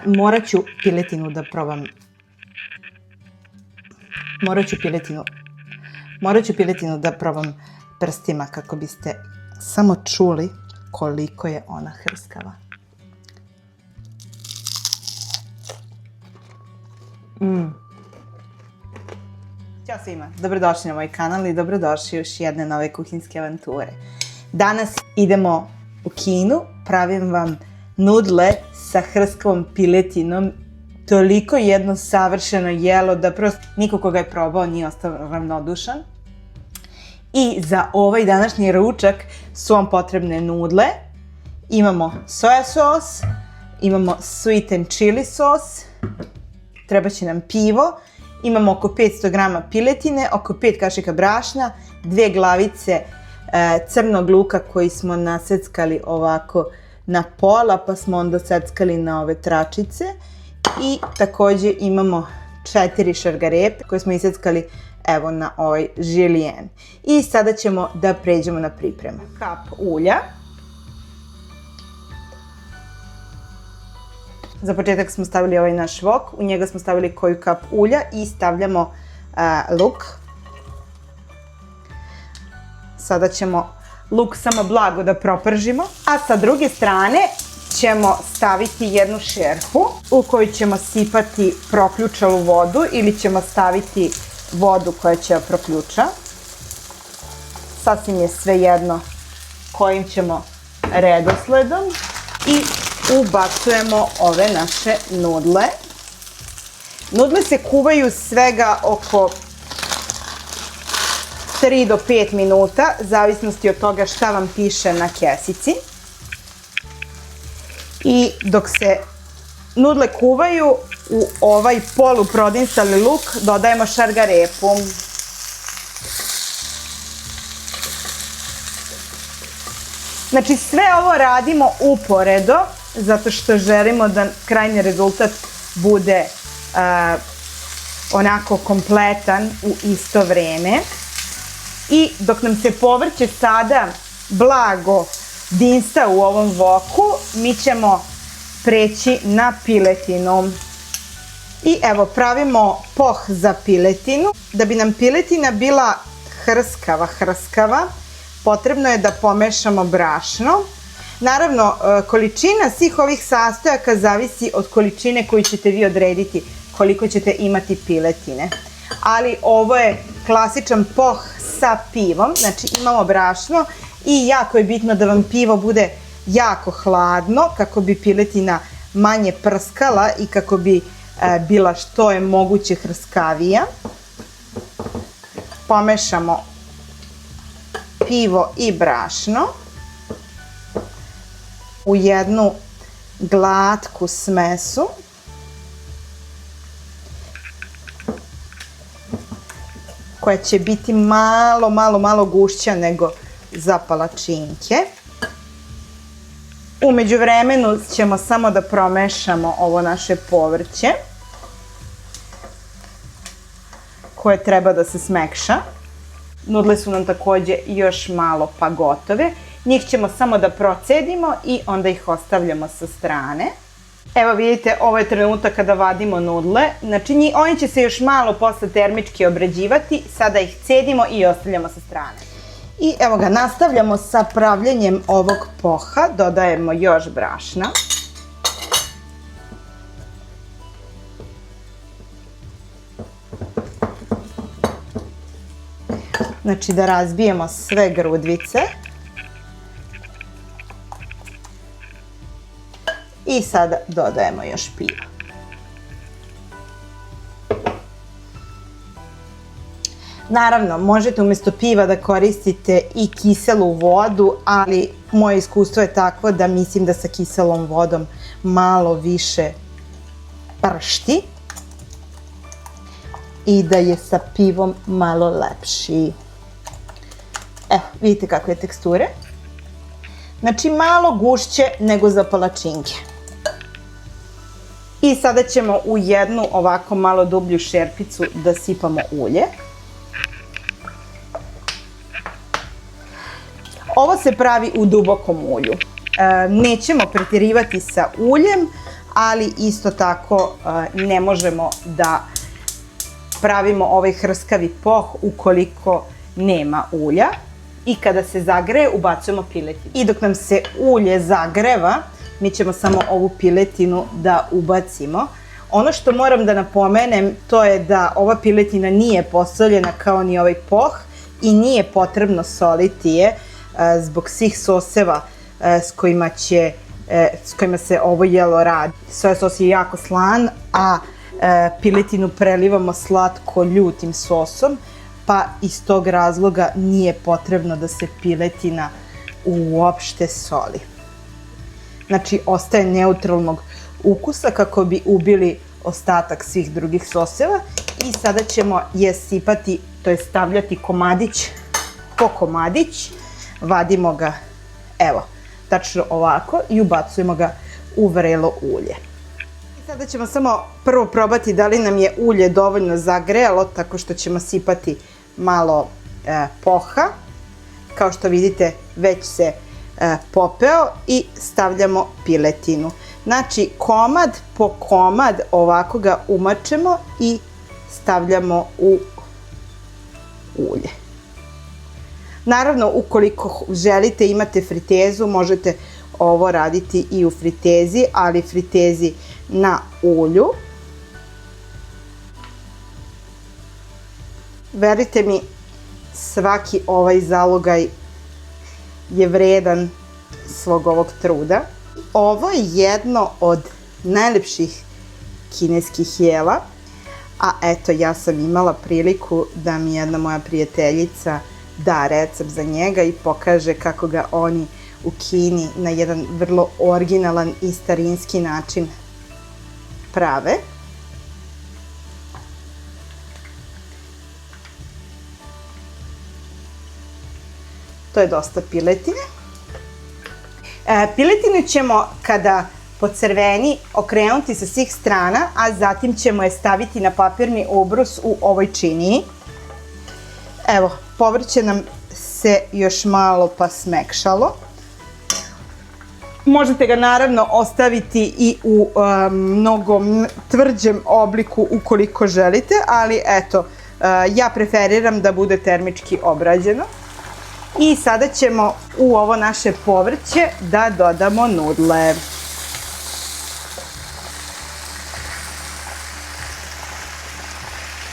Morat ću piletinu da probam. Morat ću piletinu da probam prstima kako biste samo čuli koliko je ona hrskava. Ćao svima, dobrodošli na moj kanal i dobrodošli još jedne nove kuhinske avanture. Danas idemo u Kinu, pravim vam nudle sa hrskavom piletinom. Toliko jedno savršeno jelo da prosto niko ko ga je probao nije ostao ravnodušan. I za ovaj današnji ručak su vam potrebne nudle. Imamo soja sos, imamo sweet and chili sos, treba će nam pivo, imamo oko 500 grama piletine, oko 5 kašika brašna, 2 glavice crnog luka koji smo naseckali ovako na pola, pa smo onda seckali na ove tračice. I takođe imamo 4 šargarepe koje smo iseckali evo na ovaj žilijen. I sada ćemo da pređemo na pripremu. Kap ulja. Za početak smo stavili ovaj naš vok, u njega smo stavili koju kap ulja i stavljamo luk. Sada ćemo luk samo blago da propržimo, a sa druge strane ćemo staviti jednu šerpu u koju ćemo sipati proključalu vodu ili ćemo staviti vodu koja će da proključa. Sasvim je svejedno kojim ćemo redosledom i ubacujemo ove naše nudle. Nudle se kuvaju svega oko 3 do 5 minuta, zavisnosti od toga šta vam piše na kesici. I dok se nudle kuvaju, u ovaj poluprodinsali luk dodajemo šargarepu. Znači sve ovo radimo uporedo, zato što želimo da krajnji rezultat bude onako kompletan u isto vreme. I dok nam se povrće sada blago dinsta u ovom voku, mi ćemo preći na piletinu. I evo, pravimo poh za piletinu. Da bi nam piletina bila hrskava, potrebno je da pomešamo brašno. Naravno, količina svih ovih sastojaka zavisi od količine koju ćete vi odrediti koliko ćete imati piletine. Ali ovo je klasičan poh sa pivom, znači imamo brašno i jako je bitno da vam pivo bude jako hladno kako bi piletina manje prskala i kako bi bila što je moguće hrskavija. Pomešamo pivo i brašno u jednu glatku smesu. Koja će biti malo gušća nego za palačinke. U međuvremenu ćemo samo da promešamo ovo naše povrće koje treba da se smekša. Nudle su nam takođe još malo pa gotove. Njih ćemo samo da procedimo i onda ih ostavljamo sa strane. Evo vidite, ovo je trenutak kada vadimo nudle. Znači oni će se još malo posle termički obrađivati. Sada ih cedimo i ostavljamo sa strane. I evo ga, nastavljamo sa pravljenjem ovog poha. Dodajemo još brašna. Znači da razbijemo sve grudvice. I sada dodajemo još pivo. Naravno, možete umjesto piva da koristite i kiselu vodu, ali moje iskustvo je takvo da mislim da sa kiselom vodom malo više pršti i da je sa pivom malo lepši. Evo, vidite kakve teksture. Znači malo gušće nego za palačinke. I sada ćemo u jednu ovako malo dublju šerpicu da sipamo ulje. Ovo se pravi u dubokom ulju. Nećemo preterivati sa uljem, ali isto tako ne možemo da pravimo ovaj hrskavi poh ukoliko nema ulja. I kada se zagreje, ubacujemo piletinu. I dok nam se ulje zagreva, mi ćemo samo ovu piletinu da ubacimo. Ono što moram da napomenem, to je da ova piletina nije posoljena kao ni ovaj poh i nije potrebno soliti je zbog svih soseva s kojima se ovo jelo radi. Soja sos je jako slan, a piletinu prelivamo slatko ljutim sosom, pa iz tog razloga nije potrebno da se piletina uopšte soli. Znači, ostaje neutralnog ukusa kako bi ubili ostatak svih drugih soseva i sada ćemo je sipati, to je stavljati komadić po komadić, vadimo ga, evo, tačno ovako i ubacujemo ga u vrelo ulje. I sada ćemo samo prvo probati da li nam je ulje dovoljno zagrejalo, tako što ćemo sipati malo poha. Kao što vidite, već se popeo i stavljamo piletinu. Znači, komad po komad ovako ga umačemo i stavljamo u ulje. Naravno, ukoliko želite, imate fritezu, možete ovo raditi i u fritezi, ali fritezi na ulju. Verujte mi, svaki ovaj zalogaj je vredan svog ovog truda. Ovo je jedno od najlepših kineskih jela, a eto, ja sam imala priliku da mi jedna moja prijateljica da recept za njega i pokaže kako ga oni u Kini na jedan vrlo originalan i starinski način prave. To je dosta piletine. Piletinu ćemo, kada pocrveni, okrenuti sa svih strana, a zatim ćemo je staviti na papirni ubrus u ovoj činiji. Evo, povrće nam se još malo pa smekšalo. Možete ga naravno ostaviti i u mnogo tvrđem obliku ukoliko želite, ali eto, ja preferiram da bude termički obrađeno. I sada ćemo u ovo naše povrće da dodamo nudle.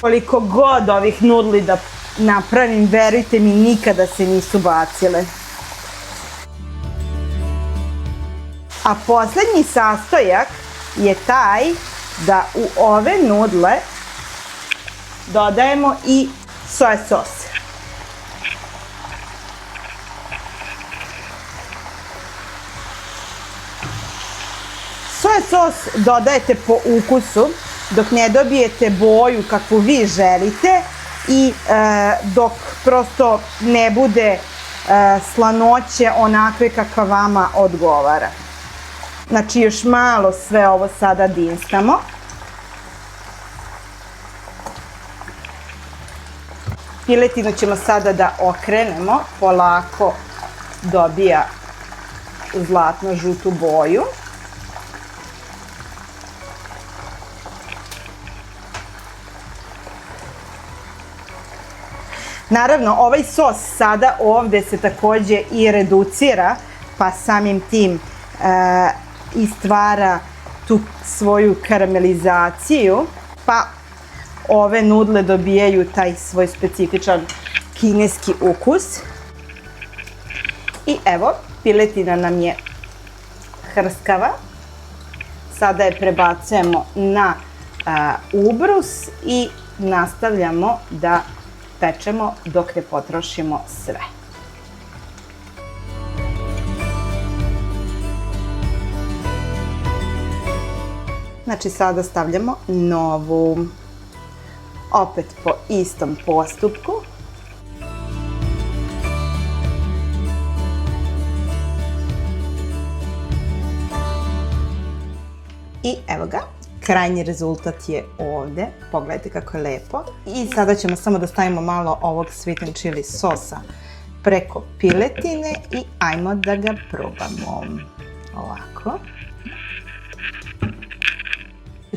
Koliko god ovih nudli da napravim, verujte mi, nikada se nisu bacile. A poslednji sastojak je taj da u ove nudle dodajemo i soja sos. Soja sos dodajete po ukusu dok ne dobijete boju kakvu vi želite i dok prosto ne bude slanoće onakve kakva vama odgovara. Znači, još malo sve ovo sada dinstamo. Piletinu ćemo sada da okrenemo, polako dobija zlatno-žutu boju. Naravno, ovaj sos sada ovde se takođe i reducira, pa samim tim i stvara tu svoju karamelizaciju, pa ove nudle dobijaju taj svoj specifičan kineski ukus. I evo, piletina nam je hrskava. Sada je prebacujemo na ubrus i nastavljamo da pečemo dok ne potrošimo sve. Znači, sada stavljamo novu. Opet po istom postupku. I evo ga. Krajnji rezultat je ovde. Pogledajte kako je lepo. I sada ćemo samo da stavimo malo ovog sweet and chili sosa preko piletine i ajmo da ga probamo. Ovako.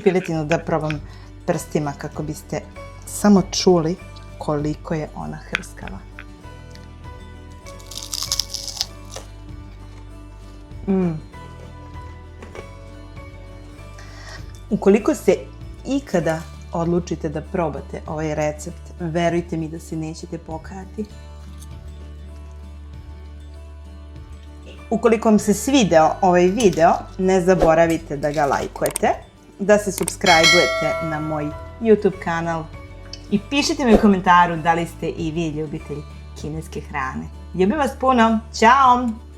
i piletinu da probam prstima kako biste samo čuli koliko je ona hrskava. Ukoliko se ikada odlučite da probate ovaj recept, verujte mi da se nećete pokajati. Ukoliko vam se svideo ovaj video, ne zaboravite da ga lajkujete, da se subscribe-ujete na moj YouTube kanal i pišite mi u komentaru da li ste i vi ljubitelj kineske hrane. Ljubim vas puno, ćao!